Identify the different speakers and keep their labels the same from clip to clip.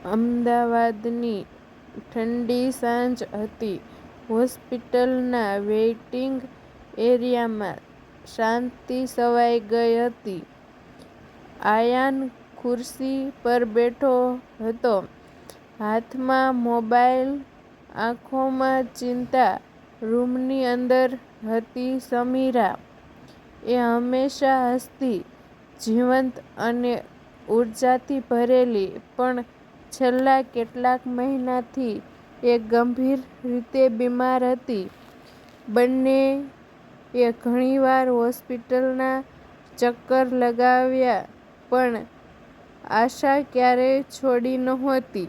Speaker 1: અમદાવાદની ઠંડી સાંજ હતી. હોસ્પિટલના વેઇટિંગ એરિયામાં શાંતિ છવાઈ ગઈ હતી. આયાન ખુરશી પર બેઠો હતો, હાથમાં મોબાઈલ, આંખોમાં ચિંતા. રૂમની અંદર હતી સમીરા. એ હંમેશા હસતી, જીવંત અને ઉર્જાથી ભરેલી, પણ છેલ્લા કેટલાક મહિનાથી એ ગંભીર રીતે બીમાર હતી. બંનેએ ઘણીવાર હોસ્પિટલના ચક્કર લગાવ્યા, પણ આશા ક્યારેય છોડી નહોતી.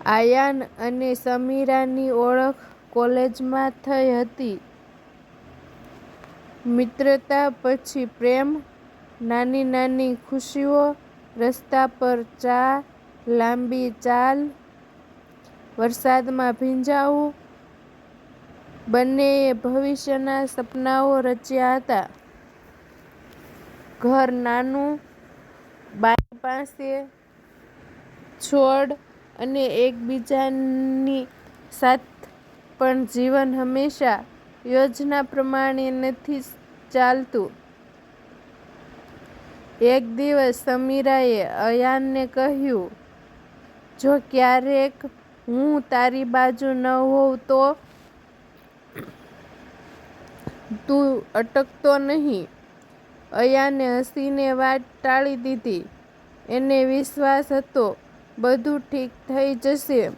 Speaker 1: આયાન અને સમીરાની ઓળખ કોલેજમાં થઈ હતી. મિત્રતા પછી પ્રેમ, નાની નાની ખુશીઓ, રસ્તા પર ચા, લાંબી ચાલ, વરસાદમાં ભીંજાવું. બંનેએ ભવિષ્યના સપનાઓ રચ્યા હતા. ઘર નાનું, બારી પાસે છોડ અને એકબીજાની સાથ, પણ જીવન હંમેશા યોજના પ્રમાણે નથી ચાલતું. એક દિવસ સમીરાએ અયાનને કહ્યું, "જો ક્યારેક હું તારી બાજુ ન હોઉં તો તું અટકતો નહીં." અયાને હસીને વાત ટાળી દીધી. એને વિશ્વાસ હતો બધું ઠીક થઈ જશે.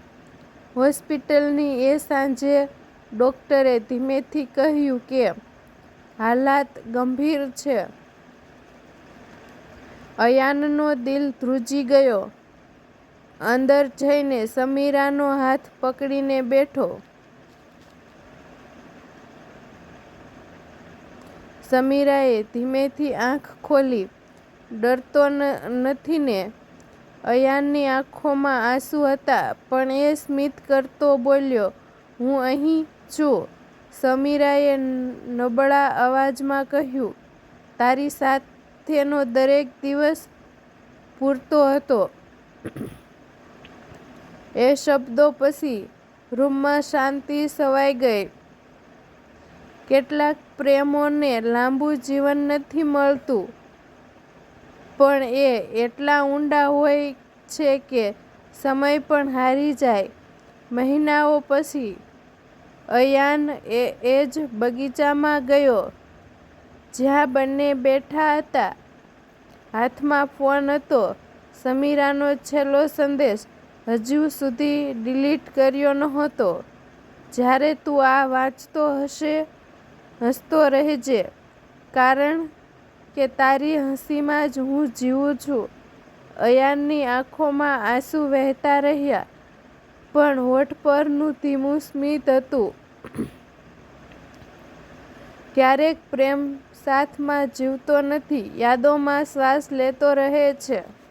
Speaker 1: હોસ્પિટલની એ સાંજે ડોક્ટરે ધીમેથી કહ્યું કે હાલાત ગંભીર છે. અયાનનો દિલ ધ્રુજી ગયો. અંદર જઈને સમીરાનો હાથ પકડીને બેઠો. સમીરાએ ધીમેથી આંખ ખોલી. "ડરતો નથી ને?" અયાનની આંખોમાં આંસુ હતા, પણ એ સ્મિત કરતો બોલ્યો, "હું અહીં છું." સમીરાએ નબળા અવાજમાં કહ્યું, "તારી સાથેનો દરેક દિવસ પૂરતો હતો." એ શબ્દો પછી રૂમમાં શાંતિ છવાઈ ગઈ. કેટલાક પ્રેમોને લાંબુ જીવન નથી મળતું, પણ એ એટલા ઊંડા હોય છે કે સમય પણ હારી જાય. મહિનાઓ પછી અયાન એ જ બગીચામાં ગયો જ્યાં બંને બેઠા હતા. હાથમાં ફોન હતો. સમીરાનો છેલ્લો સંદેશ હજુ સુધી ડિલીટ કર્યો નહોતો. "જ્યારે તું આ વાંચતો હશે, હસતો રહેજે, કારણ કે તારી હસીમાં જ હું જીવું છું." અયાનની આંખોમાં આંસુ વહેતા રહ્યા, પણ હોઠ પરનું ધીમું સ્મિત હતું. ક્યારેક પ્રેમ સાથમાં જીવતો નથી, યાદોમાં શ્વાસ લેતો રહે છે.